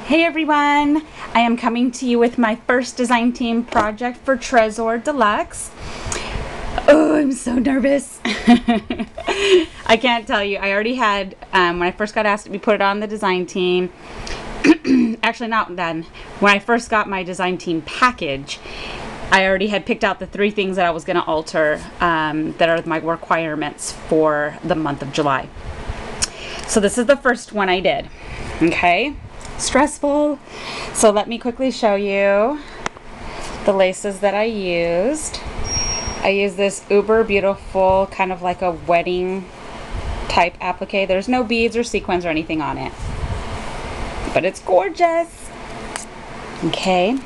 Hey everyone! I am coming to you with my first design team project for Tresors DeLuxe. Oh, I'm so nervous. I can't tell you. I already had, when I first got asked to be put on the design team, actually not then, when I first got my design team package, I already had picked out the 3 things that I was going to alter that are my requirements for the month of July. So this is the first one I did. Okay? Stressful. So let me quickly show you the laces that I used. I used this uber beautiful, kind of like a wedding type applique. There's no beads or sequins or anything on it, but it's gorgeous. Okay,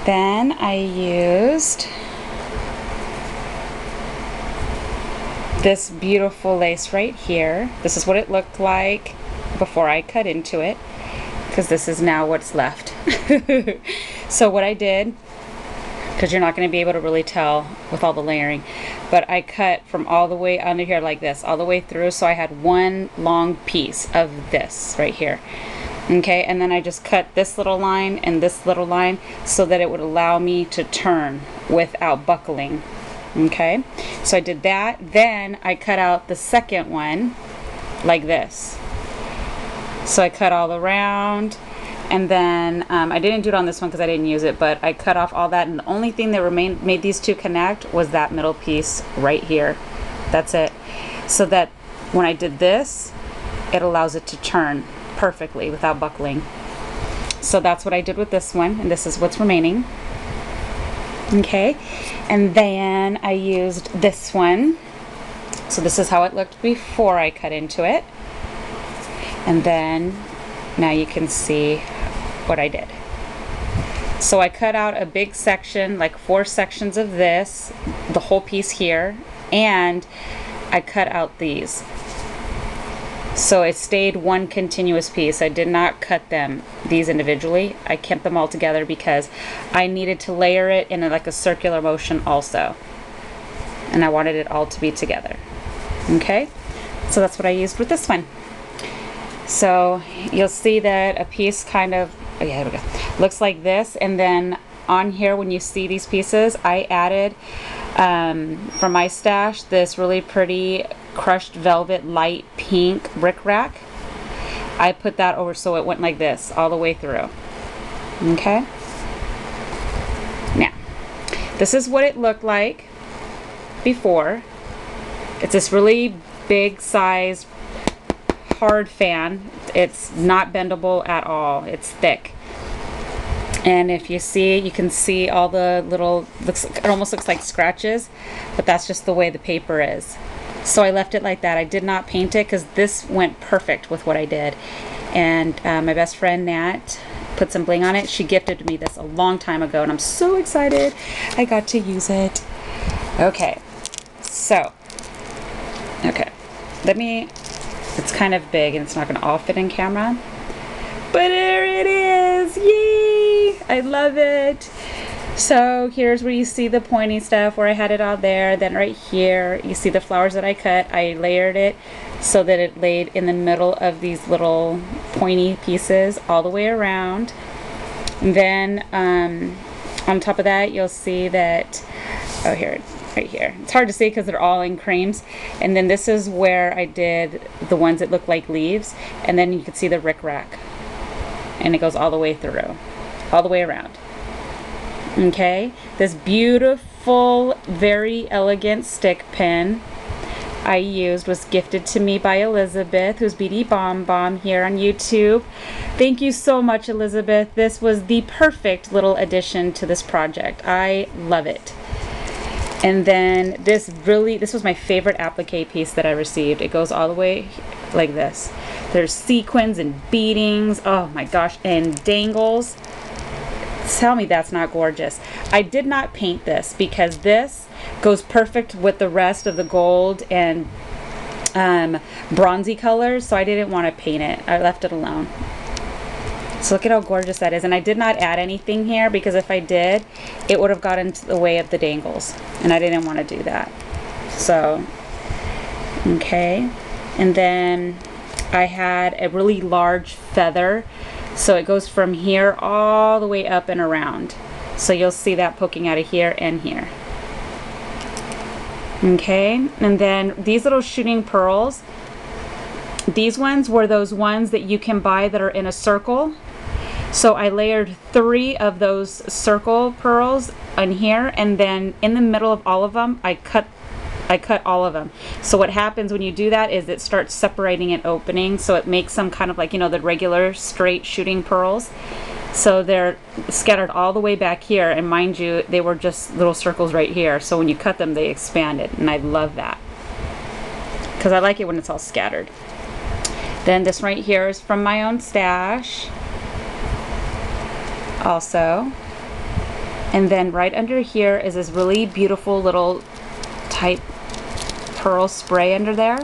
then I used this beautiful lace right here. This is what it looked like before I cut into it, because this is now what's left. So what I did, because you're not going to be able to really tell with all the layering, but I cut from all the way under here like this, all the way through, so I had one long piece of this right here. Okay, and then I just cut this little line and this little line so that it would allow me to turn without buckling. Okay, so I did that. Then I cut out the second one like this. So I cut all around, and then I didn't do it on this one because I didn't use it, but I cut off all that, and the only thing that remained, made these two connect, was that middle piece right here. That's it. So that when I did this, it allows it to turn perfectly without buckling. So that's what I did with this one, and this is what's remaining. Okay, and then I used this one. So this is how it looked before I cut into it. And then now you can see what I did. So I cut out a big section, like 4 sections of this, the whole piece here, and I cut out these. So it stayed one continuous piece. I did not cut these individually. I kept them all together because I needed to layer it in like a circular motion also. And I wanted it all to be together. Okay? So that's what I used with this one. So you'll see that a piece kind of, oh yeah, here we go, looks like this, and then on here when you see these pieces, I added from my stash this really pretty crushed velvet light pink bric-a-brac. I put that over so it went like this all the way through. Okay, now this is what it looked like before. It's this really big size hard fan. It's not bendable at all. It's thick, and if you see, you can see all the little, it almost looks like scratches, but that's just the way the paper is. So I left it like that. I did not paint it because this went perfect with what I did. And my best friend Nat put some bling on it. She gifted me this a long time ago, and I'm so excited I got to use it. Okay, so let me, it's kind of big and it's not going to all fit in camera, but there it is. Yay! I love it. So here's where you see the pointy stuff where I had it all there. Then right here you see the flowers that I cut. I layered it so that it laid in the middle of these little pointy pieces all the way around. And then on top of that you'll see that, oh here, right here. It's hard to see because they're all in creams. And then this is where I did the ones that look like leaves. And then you can see the ric-rac. And it goes all the way through, all the way around. Okay, this beautiful, very elegant stick pin I used was gifted to me by Elizabeth, who's BD Bomb Bomb here on YouTube. Thank you so much, Elizabeth. This was the perfect little addition to this project. I love it. And then this was my favorite applique piece that I received. It goes all the way like this. There's sequins and beadings, oh my gosh, and dangles. Tell me that's not gorgeous. I did not paint this because this goes perfect with the rest of the gold and bronzy colors, so I didn't want to paint it. I left it alone. So look at how gorgeous that is. And I did not add anything here because if I did, it would have gotten into the way of the dangles, and I didn't want to do that. So, okay. And then I had a really large feather So it goes from here all the way up and around. So you'll see that poking out of here and here. Okay, and then these little shooting pearls, these ones were those ones that you can buy that are in a circle. So I layered 3 of those circle pearls on here, and then in the middle of all of them, I cut all of them. So what happens when you do that is it starts separating and opening, so it makes them kind of like, you know, the regular straight shooting pearls. So they're scattered all the way back here, and mind you, they were just little circles right here. So when you cut them, they expanded, and I love that because I like it when it's all scattered. Then this right here is from my own stash also. And then right under here is this really beautiful little type pearl spray under there.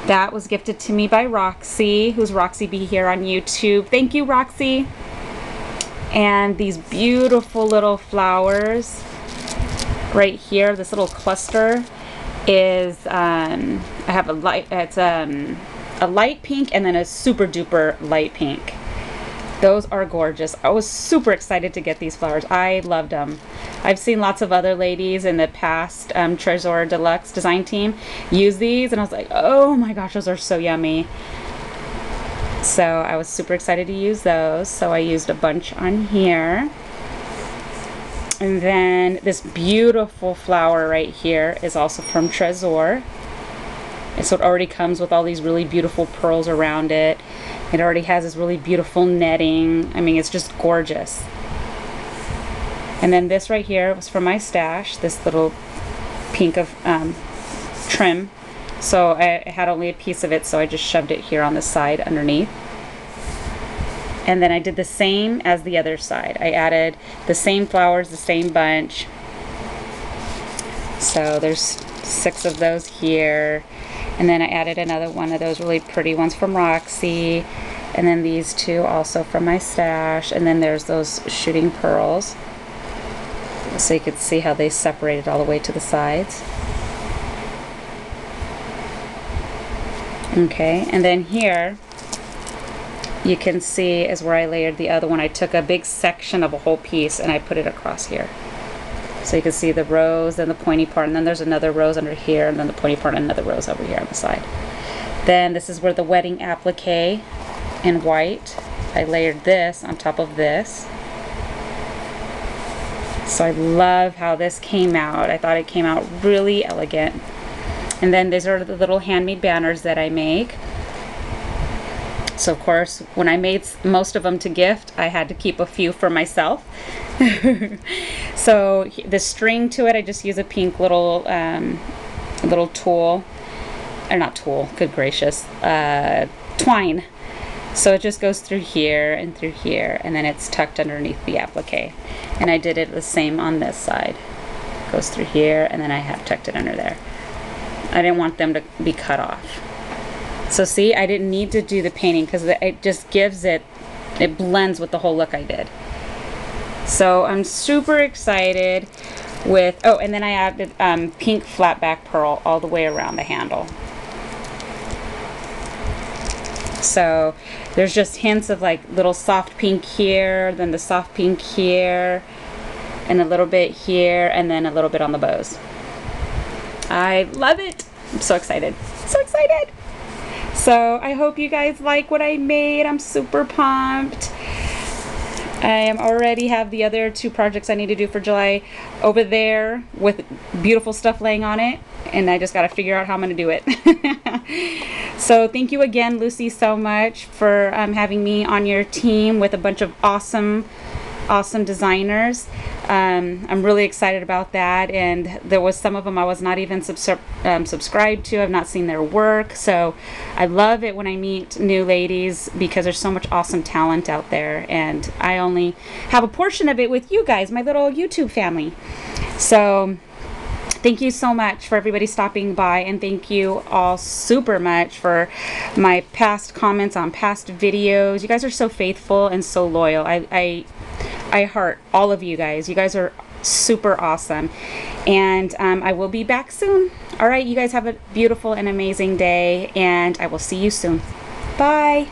That was gifted to me by Roxy, who's Roxy B here on YouTube. Thank you, Roxy. And these beautiful little flowers right here, this little cluster is I have a light, it's a light pink and then a super duper light pink. Those are gorgeous. I was super excited to get these flowers. I loved them. I've seen lots of other ladies in the past Tresors DeLuxe design team use these, and I was like, oh my gosh, those are so yummy. So I was super excited to use those. So I used a bunch on here. And then this beautiful flower right here is also from Tresors. And so it already comes with all these really beautiful pearls around it. It already has this really beautiful netting. I mean, it's just gorgeous. And then this right here was from my stash, this little pink of trim. So I had only a piece of it, so I just shoved it here on the side underneath. And then I did the same as the other side. I added the same flowers, the same bunch. So there's 6 of those here. And then I added another one of those really pretty ones from Roxy. And then these 2 also from my stash. And then there's those shooting pearls. So you could see how they separated all the way to the sides. Okay, and then here you can see is where I layered the other one. I took a big section of a whole piece and I put it across here. So you can see the rose and the pointy part, and then there's another rose under here, and then the pointy part and another rose over here on the side. Then this is where the wedding applique in white, I layered this on top of this. So I love how this came out. I thought it came out really elegant. And then these are the little handmade banners that I make. So of course, when I made most of them to gift, I had to keep a few for myself. So the string to it, I just use a pink little tool, or not tool, good gracious, twine. So it just goes through here, and then it's tucked underneath the applique. And I did it the same on this side. It goes through here, and then I have tucked it under there. I didn't want them to be cut off. So see, I didn't need to do the painting because it just gives it blends with the whole look I did. So I'm super excited with, oh, and then I added pink flat back pearl all the way around the handle. So there's just hints of like little soft pink here, then the soft pink here, and a little bit here, and then a little bit on the bows. I love it. I'm so excited. So excited. So I hope you guys like what I made. I'm super pumped. I already have the other 2 projects I need to do for July over there with beautiful stuff laying on it, and I just got to figure out how I'm going to do it. So thank you again, Lucy, so much for having me on your team with a bunch of awesome designers. I'm really excited about that, and there was some of them I was not even subscribed to. I've not seen their work, so I love it when I meet new ladies because there's so much awesome talent out there, and I only have a portion of it with you guys, my little YouTube family. So thank you so much for everybody stopping by, and thank you all super much for my past comments on past videos. You guys are so faithful and so loyal. I heart all of you guys. You guys are super awesome. And I will be back soon. All right, you guys have a beautiful and amazing day, and I will see you soon. Bye.